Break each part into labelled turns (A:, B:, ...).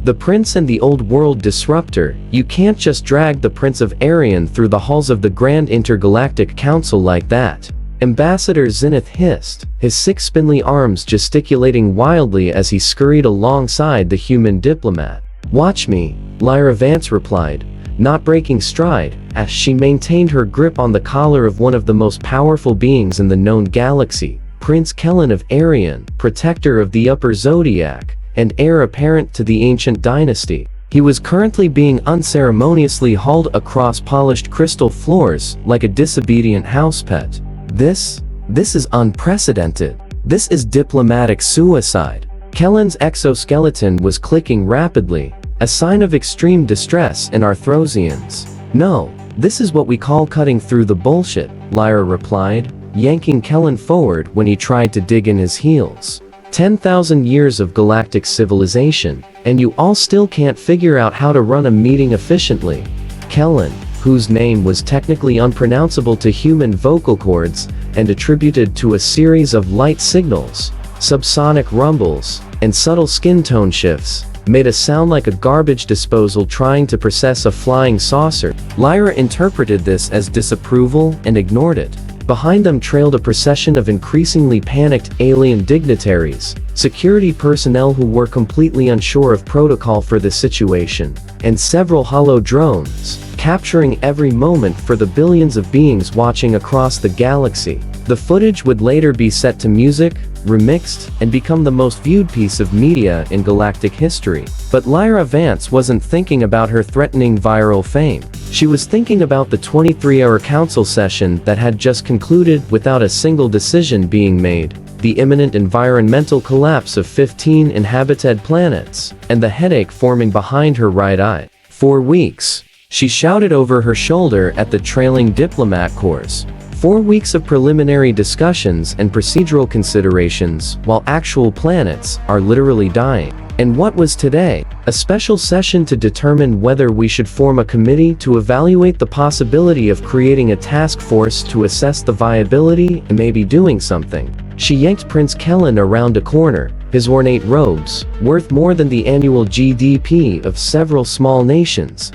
A: The Prince and the Old World Disruptor. You can't just drag the Prince of Arion through the halls of the Grand Intergalactic Council like that. Ambassador Zenith hissed, his 6 spindly arms gesticulating wildly as he scurried alongside the human diplomat. "Watch me," Lyra Vance replied, not breaking stride, as she maintained her grip on the collar of one of the most powerful beings in the known galaxy, Prince Kellen of Arion, protector of the Upper Zodiac, and heir apparent to the ancient dynasty. He was currently being unceremoniously hauled across polished crystal floors like a disobedient house pet. This is unprecedented. This is diplomatic suicide. Kellen's exoskeleton was clicking rapidly, a sign of extreme distress in Arthrosians. "No, this is what we call cutting through the bullshit," Lyra replied, yanking Kellen forward when he tried to dig in his heels. 10,000 years of galactic civilization, and you all still can't figure out how to run a meeting efficiently. Kellen, whose name was technically unpronounceable to human vocal cords and attributed to a series of light signals, subsonic rumbles, and subtle skin tone shifts, made a sound like a garbage disposal trying to process a flying saucer. Lyra interpreted this as disapproval and ignored it. Behind them trailed a procession of increasingly panicked alien dignitaries, security personnel who were completely unsure of protocol for the situation, and several hollow drones, capturing every moment for the billions of beings watching across the galaxy. The footage would later be set to music, remixed, and become the most viewed piece of media in galactic history. But Lyra Vance wasn't thinking about her threatening viral fame. She was thinking about the 23-hour council session that had just concluded without a single decision being made, the imminent environmental collapse of 15 inhabited planets, and the headache forming behind her right eye. 4 weeks, she shouted over her shoulder at the trailing diplomat corps. 4 weeks of preliminary discussions and procedural considerations, while actual planets are literally dying. And what was today? A special session to determine whether we should form a committee to evaluate the possibility of creating a task force to assess the viability and maybe doing something. She yanked Prince Kellen around a corner, his ornate robes, worth more than the annual GDP of several small nations,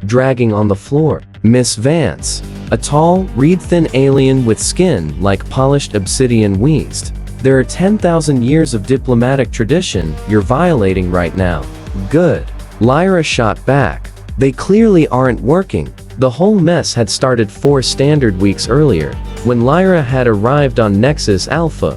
A: dragging on the floor. "Miss Vance," a tall, reed-thin alien with skin like polished obsidian wheezed, "there are 10,000 years of diplomatic tradition you're violating right now." "Good," Lyra shot back. "They clearly aren't working." The whole mess had started 4 standard weeks earlier, when Lyra had arrived on Nexus Alpha,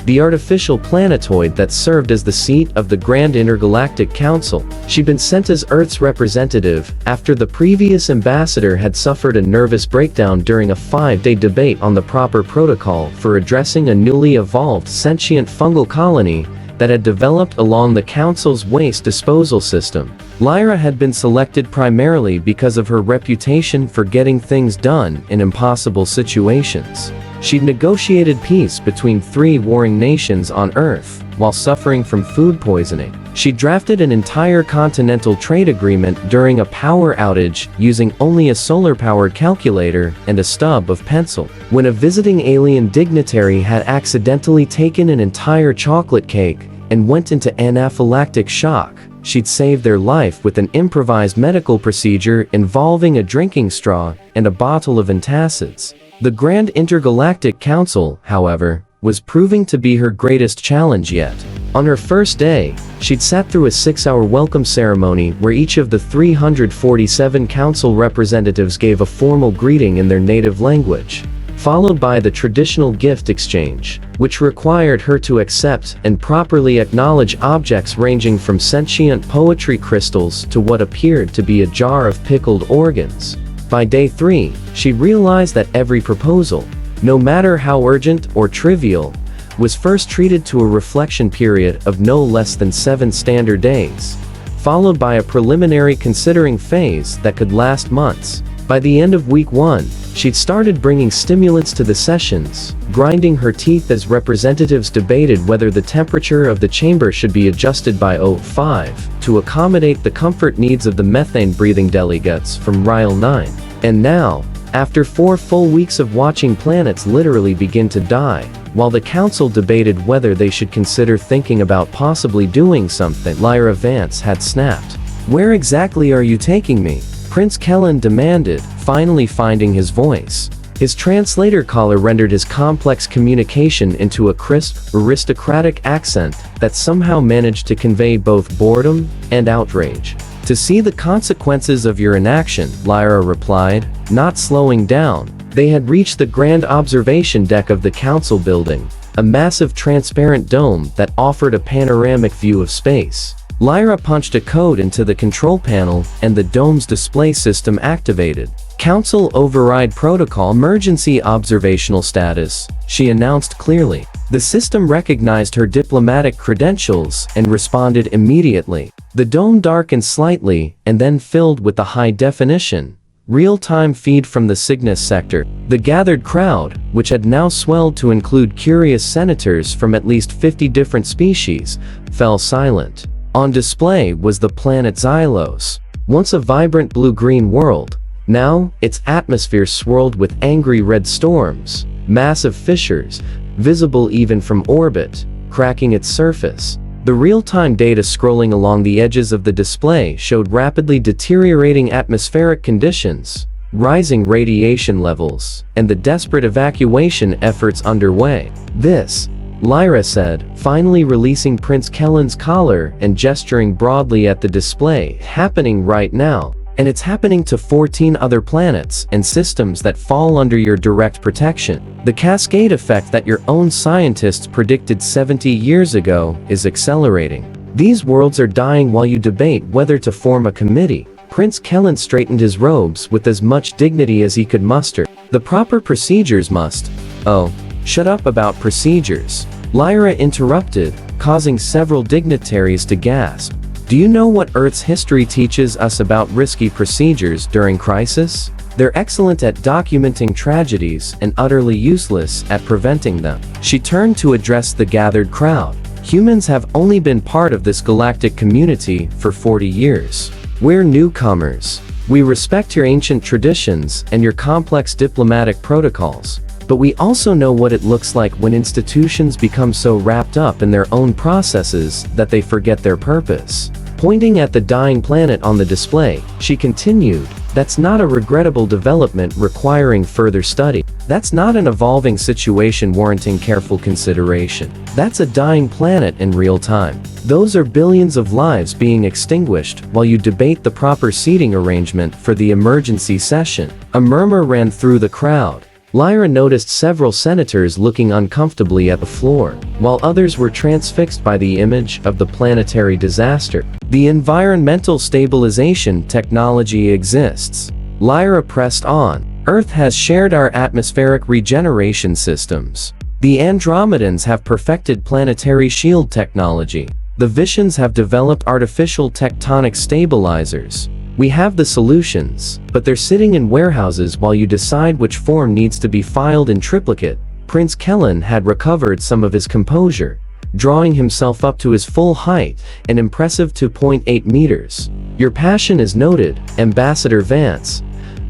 A: the artificial planetoid that served as the seat of the Grand Intergalactic Council. She'd been sent as Earth's representative after the previous ambassador had suffered a nervous breakdown during a 5-day debate on the proper protocol for addressing a newly evolved sentient fungal colony that had developed along the Council's waste disposal system. Lyra had been selected primarily because of her reputation for getting things done in impossible situations. She'd negotiated peace between 3 warring nations on Earth, while suffering from food poisoning. She drafted an entire continental trade agreement during a power outage using only a solar-powered calculator and a stub of pencil. When a visiting alien dignitary had accidentally taken an entire chocolate cake and went into anaphylactic shock, she'd saved their life with an improvised medical procedure involving a drinking straw and a bottle of antacids. The Grand Intergalactic Council, however, was proving to be her greatest challenge yet. On her first day, she'd sat through a 6-hour welcome ceremony where each of the 347 council representatives gave a formal greeting in their native language, followed by the traditional gift exchange, which required her to accept and properly acknowledge objects ranging from sentient poetry crystals to what appeared to be a jar of pickled organs. By day 3, she realized that every proposal, no matter how urgent or trivial, was first treated to a reflection period of no less than 7 standard days, followed by a preliminary considering phase that could last months. By the end of week 1, she'd started bringing stimulants to the sessions, grinding her teeth as representatives debated whether the temperature of the chamber should be adjusted by 0.5 to accommodate the comfort needs of the methane-breathing delegates from Ryle 9. And now, After 4 full weeks of watching planets literally begin to die, while the council debated whether they should consider thinking about possibly doing something, Lyra Vance had snapped. "Where exactly are you taking me?" Prince Kellen demanded, finally finding his voice. His translator collar rendered his complex communication into a crisp, aristocratic accent that somehow managed to convey both boredom and outrage. "To see the consequences of your inaction," Lyra replied, not slowing down. They had reached the grand observation deck of the council building, a massive transparent dome that offered a panoramic view of space. Lyra punched a code into the control panel, and the dome's display system activated. "Council Override Protocol Emergency Observational Status," she announced clearly. The system recognized her diplomatic credentials and responded immediately. The dome darkened slightly and then filled with the high-definition, real-time feed from the Cygnus sector. The gathered crowd, which had now swelled to include curious senators from at least 50 different species, fell silent. On display was the planet Xylos, once a vibrant blue-green world. Now, its atmosphere swirled with angry red storms, massive fissures, visible even from orbit, cracking its surface. The real-time data scrolling along the edges of the display showed rapidly deteriorating atmospheric conditions, rising radiation levels, and the desperate evacuation efforts underway. "This," Lyra said, finally releasing Prince Kellen's collar and gesturing broadly at the display, "happening right now. And it's happening to 14 other planets and systems that fall under your direct protection. The cascade effect that your own scientists predicted 70 years ago is accelerating. These worlds are dying while you debate whether to form a committee." Prince Kellen straightened his robes with as much dignity as he could muster. "The proper procedures must..." "Oh, shut up about procedures," Lyra interrupted, causing several dignitaries to gasp. "Do you know what Earth's history teaches us about risky procedures during crisis? They're excellent at documenting tragedies and utterly useless at preventing them." She turned to address the gathered crowd. "Humans have only been part of this galactic community for 40 years. We're newcomers. We respect your ancient traditions and your complex diplomatic protocols. But we also know what it looks like when institutions become so wrapped up in their own processes that they forget their purpose." Pointing at the dying planet on the display, she continued, "That's not a regrettable development requiring further study. That's not an evolving situation warranting careful consideration. That's a dying planet in real time. Those are billions of lives being extinguished while you debate the proper seating arrangement for the emergency session." A murmur ran through the crowd. Lyra noticed several senators looking uncomfortably at the floor, while others were transfixed by the image of the planetary disaster. "The environmental stabilization technology exists," Lyra pressed on. "Earth has shared our atmospheric regeneration systems. The Andromedans have perfected planetary shield technology. The Vishans have developed artificial tectonic stabilizers. We have the solutions, but they're sitting in warehouses while you decide which form needs to be filed in triplicate." Prince Kellen had recovered some of his composure, drawing himself up to his full height, an impressive 2.8 meters. "Your passion is noted, Ambassador Vance.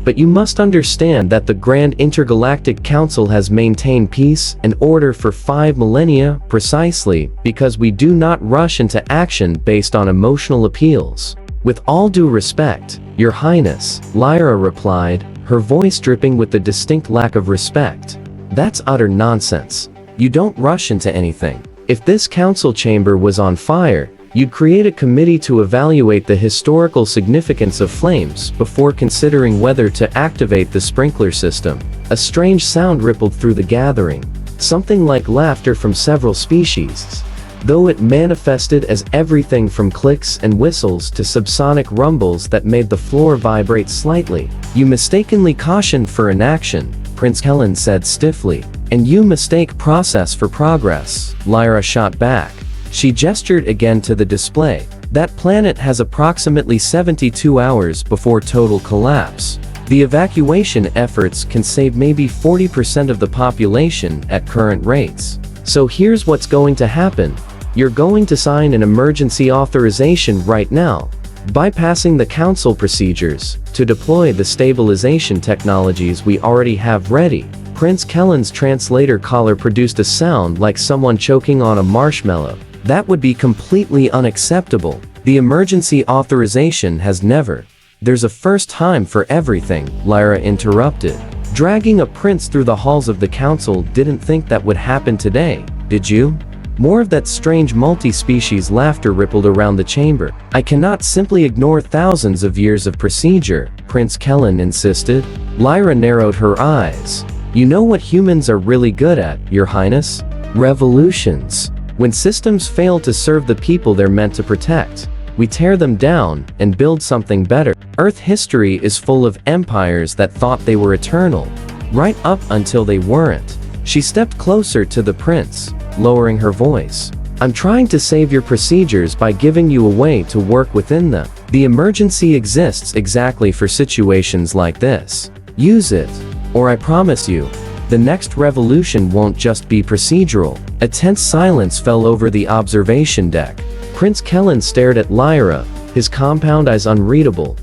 A: But you must understand that the Grand Intergalactic Council has maintained peace and order for 5 millennia precisely because we do not rush into action based on emotional appeals." "With all due respect, Your Highness," Lyra replied, her voice dripping with the distinct lack of respect. "That's utter nonsense. You don't rush into anything. If this council chamber was on fire, you'd create a committee to evaluate the historical significance of flames before considering whether to activate the sprinkler system." A strange sound rippled through the gathering, something like laughter from several species, though it manifested as everything from clicks and whistles to subsonic rumbles that made the floor vibrate slightly. "You mistakenly cautioned for inaction," Prince Kellen said stiffly. "And you mistake process for progress," Lyra shot back. She gestured again to the display. "That planet has approximately 72 hours before total collapse. The evacuation efforts can save maybe 40% of the population at current rates. So here's what's going to happen. You're going to sign an emergency authorization right now. bypassing the council procedures to deploy the stabilization technologies we already have ready. Prince Kellen's translator collar produced a sound like someone choking on a marshmallow. That would be completely unacceptable. The emergency authorization has never. There's a first time for everything, Lyra interrupted. Dragging a prince through the halls of the council didn't think that would happen today, did you? More of that strange multi-species laughter rippled around the chamber. I cannot simply ignore thousands of years of procedure, Prince Kellen insisted. Lyra narrowed her eyes. You know what humans are really good at, Your Highness? Revolutions. When systems fail to serve the people they're meant to protect, we tear them down and build something better. Earth history is full of empires that thought they were eternal, right up until they weren't. She stepped closer to the prince, lowering her voice. I'm trying to save your procedures by giving you a way to work within them. The emergency exists exactly for situations like this. Use it, or I promise you, the next revolution won't just be procedural. A tense silence fell over the observation deck. Prince Kellen stared at Lyra, his compound eyes unreadable,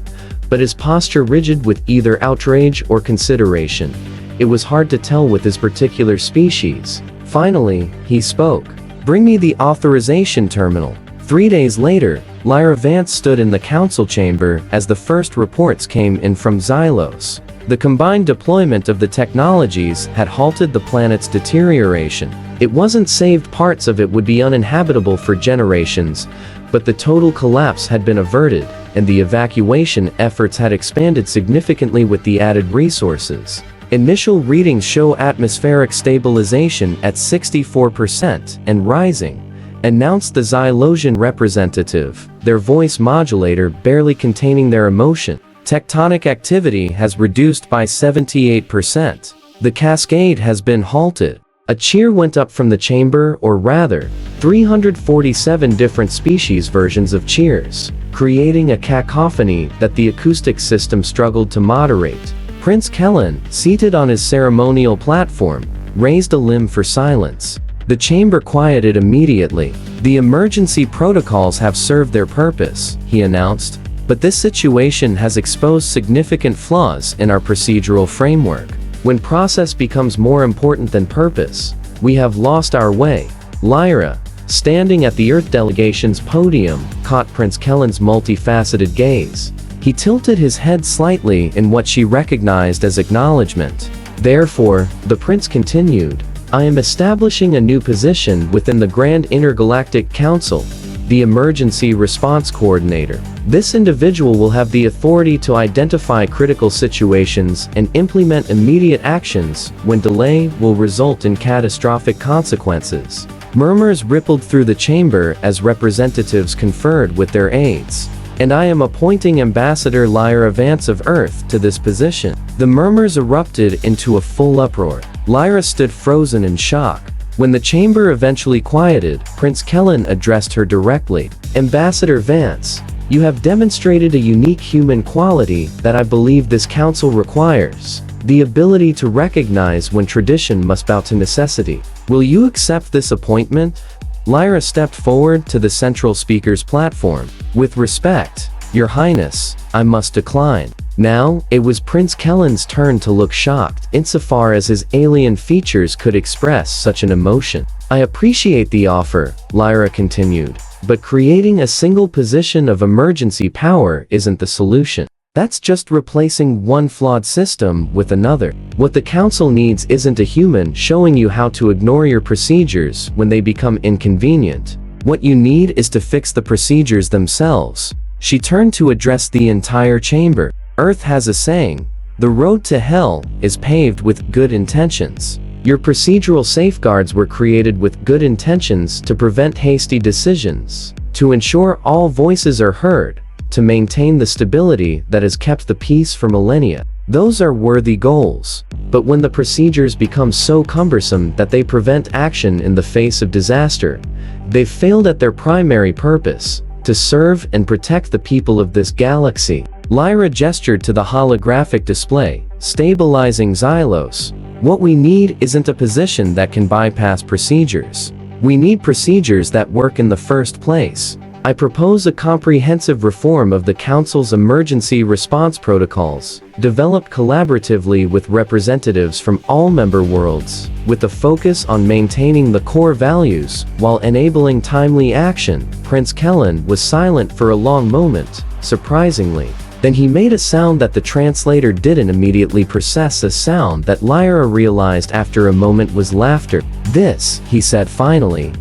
A: but his posture rigid with either outrage or consideration. It was hard to tell with his particular species. Finally, he spoke. Bring me the authorization terminal. 3 days later, Lyra Vance stood in the council chamber as the first reports came in from Xylos. The combined deployment of the technologies had halted the planet's deterioration. It wasn't saved, parts of it would be uninhabitable for generations, but the total collapse had been averted, and the evacuation efforts had expanded significantly with the added resources. Initial readings show atmospheric stabilization at 64% and rising, announced the Xylosian representative, their voice modulator barely containing their emotion. Tectonic activity has reduced by 78%. The cascade has been halted. A cheer went up from the chamber, or rather, 347 different species versions of cheers, creating a cacophony that the acoustic system struggled to moderate. Prince Kellen, seated on his ceremonial platform, raised a limb for silence. The chamber quieted immediately. The emergency protocols have served their purpose, he announced, but this situation has exposed significant flaws in our procedural framework. When process becomes more important than purpose, we have lost our way. Lyra, standing at the Earth delegation's podium, caught Prince Kellen's multifaceted gaze. He tilted his head slightly in what she recognized as acknowledgement. Therefore, the prince continued, I am establishing a new position within the Grand Intergalactic Council, the Emergency Response Coordinator. This individual will have the authority to identify critical situations and implement immediate actions when delay will result in catastrophic consequences. Murmurs rippled through the chamber as representatives conferred with their aides. And I am appointing Ambassador Lyra Vance of Earth to this position. The murmurs erupted into a full uproar. Lyra stood frozen in shock. When the chamber eventually quieted, Prince Kellen addressed her directly. Ambassador Vance, you have demonstrated a unique human quality that I believe this council requires. The ability to recognize when tradition must bow to necessity. Will you accept this appointment? Lyra stepped forward to the central speaker's platform. With respect, Your Highness, I must decline. Now, it was Prince Kellen's turn to look shocked, insofar as his alien features could express such an emotion. I appreciate the offer, Lyra continued, but creating a single position of emergency power isn't the solution. That's just replacing one flawed system with another. What the council needs isn't a human showing you how to ignore your procedures when they become inconvenient. What you need is to fix the procedures themselves. She turned to address the entire chamber. Earth has a saying, the road to hell is paved with good intentions. Your procedural safeguards were created with good intentions to prevent hasty decisions, to ensure all voices are heard, to maintain the stability that has kept the peace for millennia. Those are worthy goals. But when the procedures become so cumbersome that they prevent action in the face of disaster, they've failed at their primary purpose, to serve and protect the people of this galaxy. Lyra gestured to the holographic display, stabilizing Xylos. What we need isn't a position that can bypass procedures. We need procedures that work in the first place. I propose a comprehensive reform of the Council's emergency response protocols, developed collaboratively with representatives from all member worlds, with a focus on maintaining the core values while enabling timely action. Prince Kellen was silent for a long moment, surprisingly. Then he made a sound that the translator didn't immediately process, a sound that Lyra realized after a moment was laughter. "This," he said finally,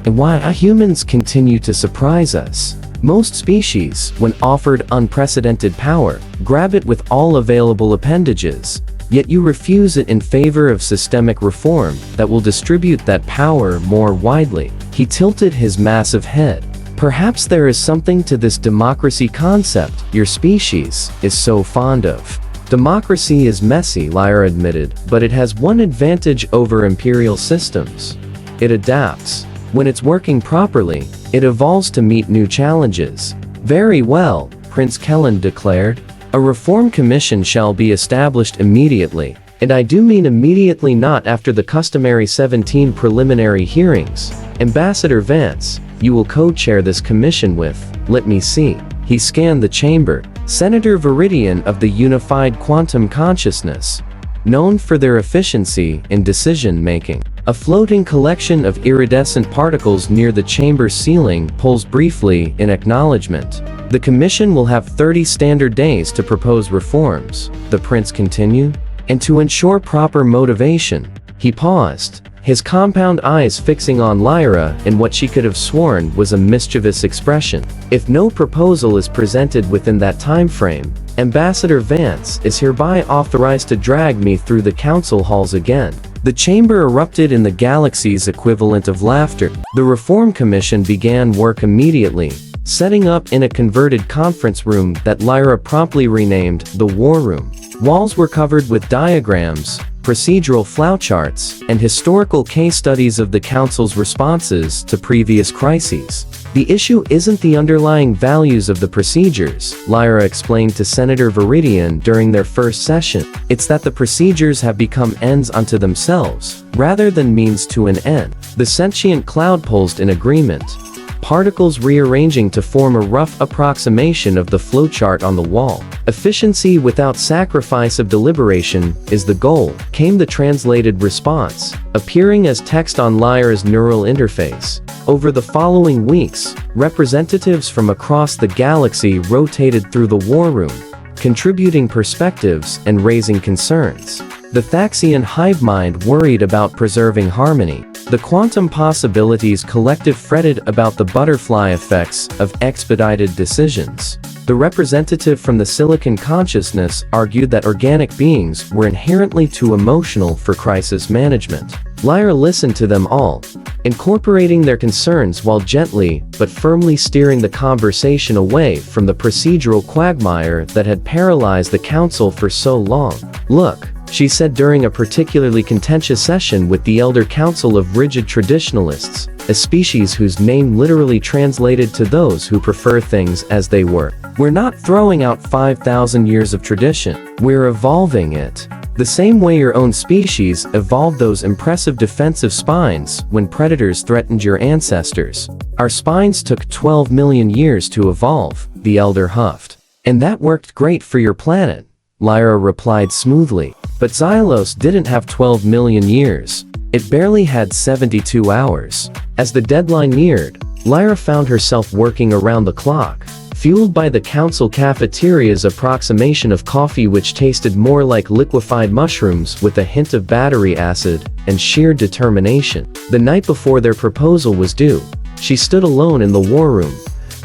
A: "and why humans continue to surprise us. Most species, when offered unprecedented power, grab it with all available appendages. Yet you refuse it in favor of systemic reform that will distribute that power more widely." He tilted his massive head. "Perhaps there is something to this democracy concept your species is so fond of." "Democracy is messy," Lyra admitted, "but it has one advantage over imperial systems. It adapts. When it's working properly, it evolves to meet new challenges." "Very well," Prince Kellen declared. "A reform commission shall be established immediately. And I do mean immediately, not after the customary 17 preliminary hearings. Ambassador Vance, you will co-chair this commission with, let me see." He scanned the chamber. Senator Viridian of the Unified Quantum Consciousness, known for their efficiency in decision-making. A floating collection of iridescent particles near the chamber ceiling pulls briefly in acknowledgement. "The commission will have 30 standard days to propose reforms," the prince continued. "And to ensure proper motivation." He paused, his compound eyes fixing on Lyra in what she could have sworn was a mischievous expression. "If no proposal is presented within that time frame, Ambassador Vance is hereby authorized to drag me through the council halls again." The chamber erupted in the galaxy's equivalent of laughter. The Reform Commission began work immediately, setting up in a converted conference room that Lyra promptly renamed the War Room. Walls were covered with diagrams, procedural flowcharts, and historical case studies of the Council's responses to previous crises. "The issue isn't the underlying values of the procedures," Lyra explained to Senator Viridian during their first session. "It's that the procedures have become ends unto themselves, rather than means to an end." The sentient cloud pulsed in agreement, particles rearranging to form a rough approximation of the flowchart on the wall. "Efficiency without sacrifice of deliberation is the goal," came the translated response, appearing as text on Lyra's neural interface. Over the following weeks, representatives from across the galaxy rotated through the war room, contributing perspectives and raising concerns. The Thaxian hive mind worried about preserving harmony. The quantum possibilities collective fretted about the butterfly effects of expedited decisions. The representative from the Silicon Consciousness argued that organic beings were inherently too emotional for crisis management. Lyra listened to them all, incorporating their concerns while gently but firmly steering the conversation away from the procedural quagmire that had paralyzed the council for so long. "Look," she said during a particularly contentious session with the Elder Council of Rigid Traditionalists, a species whose name literally translated to those who prefer things as they were. "We're not throwing out 5,000 years of tradition. We're evolving it. The same way your own species evolved those impressive defensive spines when predators threatened your ancestors. Our spines took 12 million years to evolve," the Elder huffed. "And that worked great for your planet," Lyra replied smoothly. "But Xylos didn't have 12 million years. It barely had 72 hours. As the deadline neared, Lyra found herself working around the clock, fueled by the council cafeteria's approximation of coffee, which tasted more like liquefied mushrooms with a hint of battery acid and sheer determination. The night before their proposal was due, she stood alone in the war room,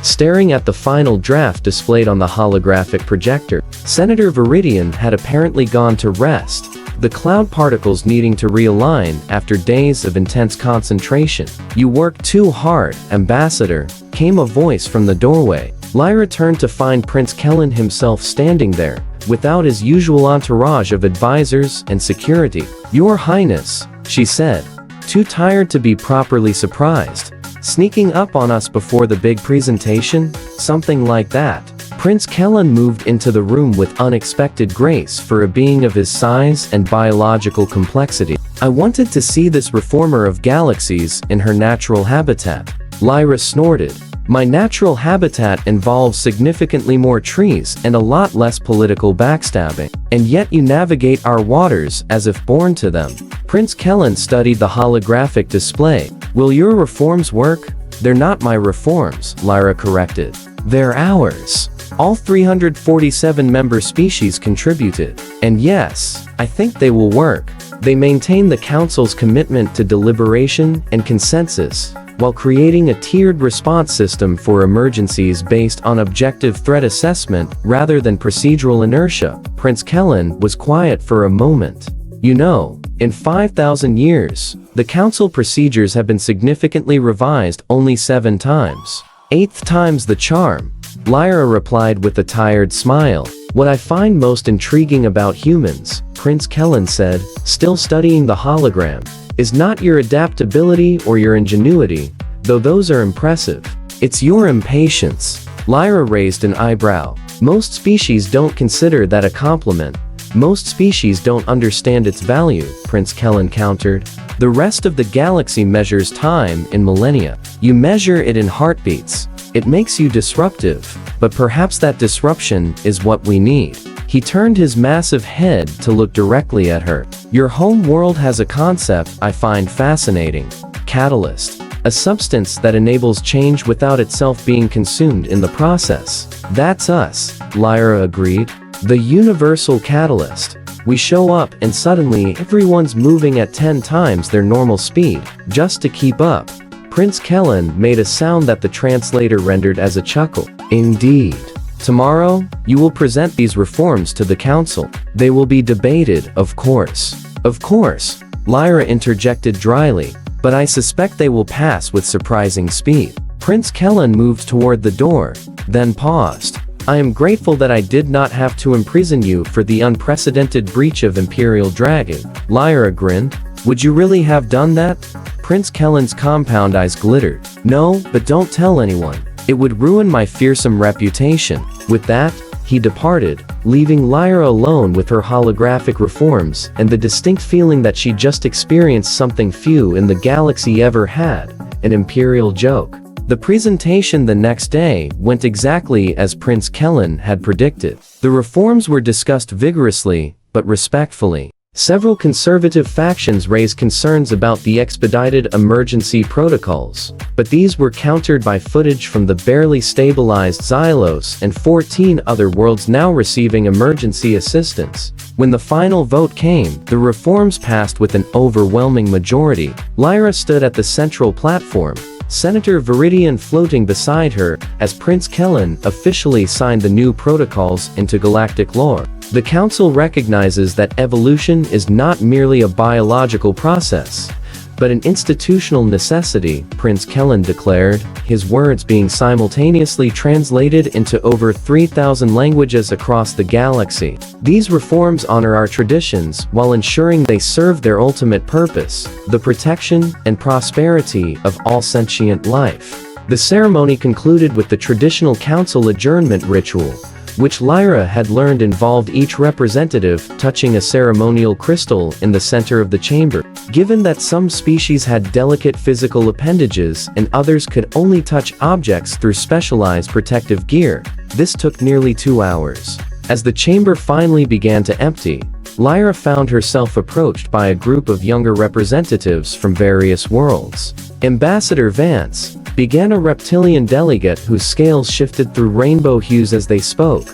A: staring at the final draft displayed on the holographic projector. Senator Viridian had apparently gone to rest, the cloud particles needing to realign after days of intense concentration. "You worked too hard, Ambassador," came a voice from the doorway. Lyra turned to find Prince Kellen himself standing there, without his usual entourage of advisors and security. "Your Highness," she said, "too tired to be properly surprised. Sneaking up on us before the big presentation? Something like that." Prince Kellen moved into the room with unexpected grace for a being of his size and biological complexity. "I wanted to see this reformer of galaxies in her natural habitat." Lyra snorted. My natural habitat involves significantly more trees and a lot less political backstabbing. And yet you navigate our waters as if born to them. Prince Kellen studied the holographic display. Will your reforms work? They're not my reforms, Lyra corrected. They're ours. All 347 member species contributed. And yes, I think they will work. They maintain the Council's commitment to deliberation and consensus, while creating a tiered response system for emergencies based on objective threat assessment rather than procedural inertia. Prince Kellen was quiet for a moment. You know, in 5,000 years, the Council procedures have been significantly revised only 7 times. 8th time's the charm. Lyra replied with a tired smile. What I find most intriguing about humans, Prince Kellen said, still studying the hologram, is not your adaptability or your ingenuity, though those are impressive. It's your impatience. Lyra raised an eyebrow. Most species don't consider that a compliment. Most species don't understand its value, Prince Kellen countered. The rest of the galaxy measures time in millennia. You measure it in heartbeats. It makes you disruptive, but perhaps that disruption is what we need. He turned his massive head to look directly at her. Your home world has a concept I find fascinating. Catalyst. A substance that enables change without itself being consumed in the process. That's us, Lyra agreed. The universal catalyst. We show up and suddenly everyone's moving at 10 times their normal speed, just to keep up. Prince Kellen made a sound that the translator rendered as a chuckle. Indeed. Tomorrow, you will present these reforms to the Council. They will be debated, of course. Of course, Lyra interjected dryly, but I suspect they will pass with surprising speed. Prince Kellen moved toward the door, then paused. I am grateful that I did not have to imprison you for the unprecedented breach of Imperial Dragon. Lyra grinned. Would you really have done that? Prince Kellen's compound eyes glittered. No, but don't tell anyone. It would ruin my fearsome reputation. With that, he departed, leaving Lyra alone with her holographic reforms and the distinct feeling that she just experienced something few in the galaxy ever had, an Imperial joke. The presentation the next day went exactly as Prince Kellen had predicted. The reforms were discussed vigorously, but respectfully. Several conservative factions raised concerns about the expedited emergency protocols, but these were countered by footage from the barely stabilized Xylos and 14 other worlds now receiving emergency assistance. When the final vote came, the reforms passed with an overwhelming majority. Lyra stood at the central platform, Senator Viridian floating beside her, as Prince Kellen officially signed the new protocols into galactic law. The Council recognizes that evolution is not merely a biological process, but an institutional necessity, Prince Kellen declared, his words being simultaneously translated into over 3,000 languages across the galaxy. These reforms honor our traditions while ensuring they serve their ultimate purpose, the protection and prosperity of all sentient life. The ceremony concluded with the traditional council adjournment ritual, which Lyra had learned involved each representative touching a ceremonial crystal in the center of the chamber. Given that some species had delicate physical appendages and others could only touch objects through specialized protective gear, this took nearly 2 hours. As the chamber finally began to empty, Lyra found herself approached by a group of younger representatives from various worlds. Ambassador Vance began a reptilian delegate whose scales shifted through rainbow hues as they spoke.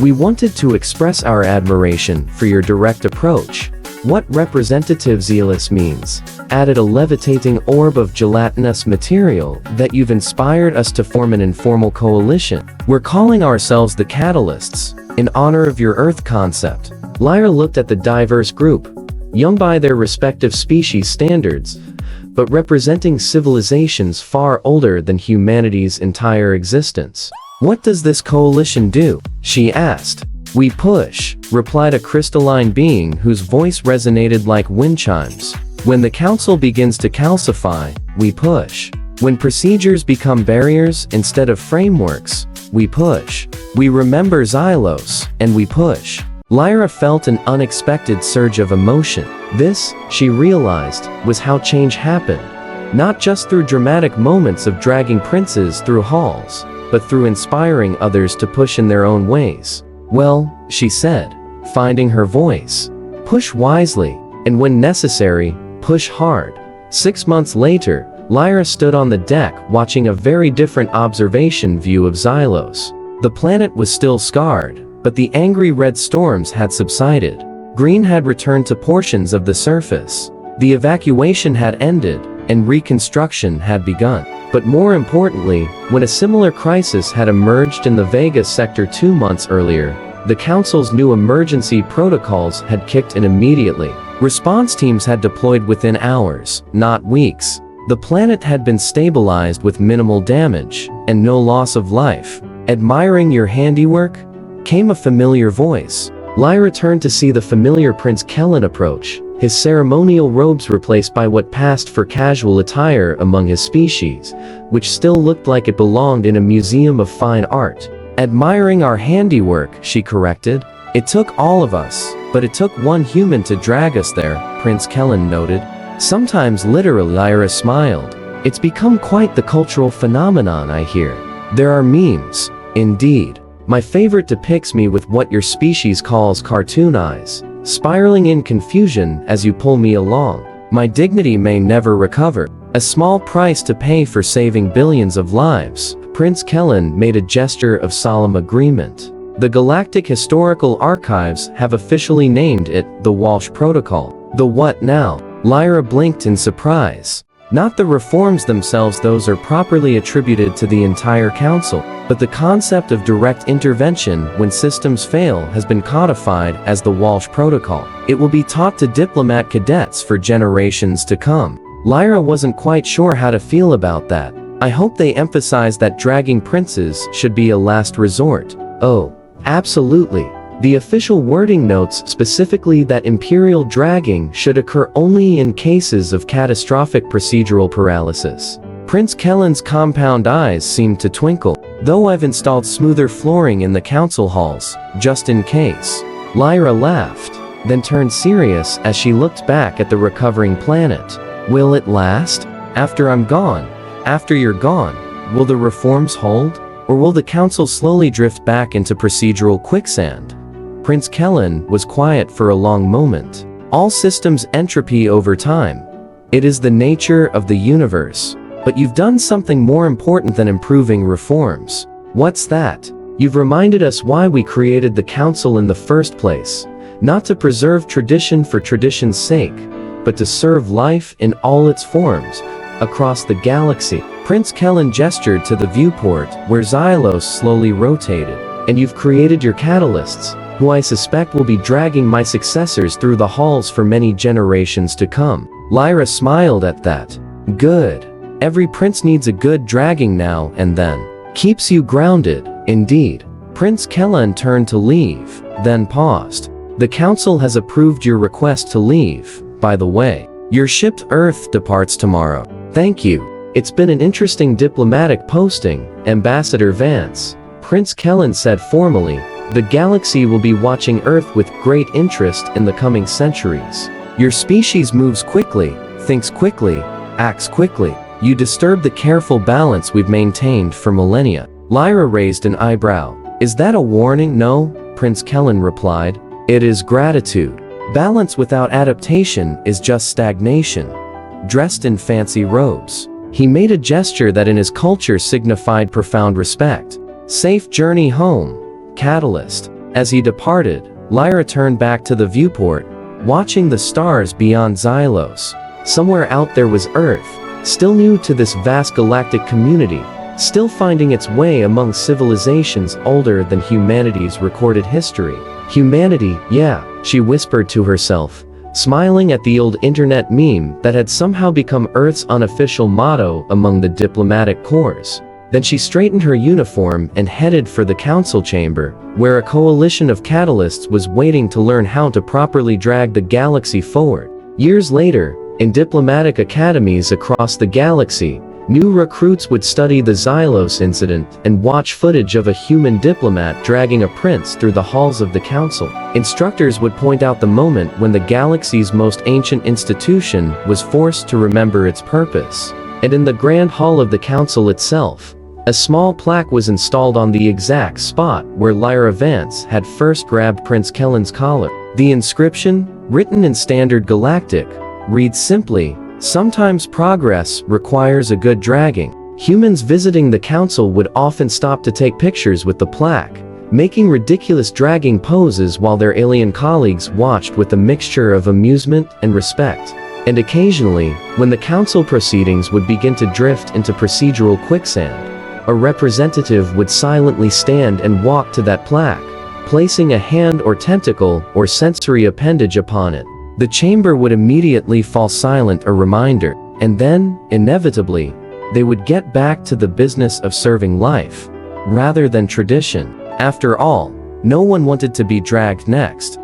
A: We wanted to express our admiration for your direct approach. What Representative Zealous means, added a levitating orb of gelatinous material, that you've inspired us to form an informal coalition. We're calling ourselves the Catalysts, in honor of your Earth concept. Lyra looked at the diverse group, young by their respective species standards, but representing civilizations far older than humanity's entire existence. What does this coalition do? She asked. We push, replied a crystalline being whose voice resonated like wind chimes. When the council begins to calcify, we push. When procedures become barriers instead of frameworks, we push. We remember Xylos, and we push. Lyra felt an unexpected surge of emotion. This, she realized, was how change happened. Not just through dramatic moments of dragging princes through halls, but through inspiring others to push in their own ways. Well, she said, finding her voice. Push wisely, and when necessary, push hard. 6 months later, Lyra stood on the deck watching a very different observation view of Xylos. The planet was still scarred, but the angry red storms had subsided. Green had returned to portions of the surface. The evacuation had ended, and reconstruction had begun. But more importantly, when a similar crisis had emerged in the Vega sector 2 months earlier, the Council's new emergency protocols had kicked in immediately. Response teams had deployed within hours, not weeks. The planet had been stabilized with minimal damage, and no loss of life. Admiring your handiwork? Came a familiar voice. Lyra turned to see the familiar Prince Kellen approach, his ceremonial robes replaced by what passed for casual attire among his species, which still looked like it belonged in a museum of fine art. Admiring our handiwork, she corrected. It took all of us, but it took one human to drag us there, Prince Kellen noted. Sometimes literally, Lyra smiled. It's become quite the cultural phenomenon, I hear. There are memes, indeed. My favorite depicts me with what your species calls cartoon eyes, spiraling in confusion as you pull me along. My dignity may never recover. A small price to pay for saving billions of lives. Prince Kellen made a gesture of solemn agreement. The Galactic Historical Archives have officially named it the Walsh Protocol. The what now? Lyra blinked in surprise. Not the reforms themselves, those are properly attributed to the entire council, but the concept of direct intervention when systems fail has been codified as the Walsh Protocol. It will be taught to diplomat cadets for generations to come. Lyra wasn't quite sure how to feel about that. I hope they emphasize that dragging princes should be a last resort. Oh, absolutely. The official wording notes specifically that imperial dragging should occur only in cases of catastrophic procedural paralysis. Prince Kellen's compound eyes seemed to twinkle. Though I've installed smoother flooring in the council halls, just in case. Lyra laughed, then turned serious as she looked back at the recovering planet. Will it last? After I'm gone? After you're gone? Will the reforms hold? Or will the council slowly drift back into procedural quicksand? Prince Kellen was quiet for a long moment. All systems entropy over time. It is the nature of the universe. But you've done something more important than improving reforms. What's that? You've reminded us why we created the council in the first place. Not to preserve tradition for tradition's sake, but to serve life in all its forms, across the galaxy. Prince Kellen gestured to the viewport where Xylos slowly rotated. And you've created your catalysts, who I suspect will be dragging my successors through the halls for many generations to come. Lyra smiled at that. Good. Every prince needs a good dragging now and then. Keeps you grounded, indeed. Prince Kellen turned to leave, then paused. The council has approved your request to leave, by the way. Your ship Earth departs tomorrow. Thank you. It's been an interesting diplomatic posting, Ambassador Vance. Prince Kellen said formally. The galaxy will be watching Earth with great interest in the coming centuries. Your species moves quickly, thinks quickly, acts quickly. You disturb the careful balance we've maintained for millennia. Lyra raised an eyebrow. Is that a warning? No, Prince Kellen replied. It is gratitude. Balance without adaptation is just stagnation. Dressed in fancy robes. He made a gesture that in his culture signified profound respect. Safe journey home, Catalyst. As he departed, Lyra turned back to the viewport, watching the stars beyond Xylos. Somewhere out there was Earth, still new to this vast galactic community, still finding its way among civilizations older than humanity's recorded history. Humanity, yeah, she whispered to herself, smiling at the old internet meme that had somehow become Earth's unofficial motto among the diplomatic corps. Then she straightened her uniform and headed for the council chamber, where a coalition of catalysts was waiting to learn how to properly drag the galaxy forward. Years later, in diplomatic academies across the galaxy, new recruits would study the Xylos incident and watch footage of a human diplomat dragging a prince through the halls of the council. Instructors would point out the moment when the galaxy's most ancient institution was forced to remember its purpose. And in the grand hall of the council itself, a small plaque was installed on the exact spot where Lyra Vance had first grabbed Prince Kellen's collar. The inscription, written in Standard Galactic, reads simply, "Sometimes progress requires a good dragging." Humans visiting the council would often stop to take pictures with the plaque, making ridiculous dragging poses while their alien colleagues watched with a mixture of amusement and respect. And occasionally, when the council proceedings would begin to drift into procedural quicksand, a representative would silently stand and walk to that plaque, placing a hand or tentacle or sensory appendage upon it. The chamber would immediately fall silent, a reminder, and then, inevitably, they would get back to the business of serving life, rather than tradition. After all, no one wanted to be dragged next.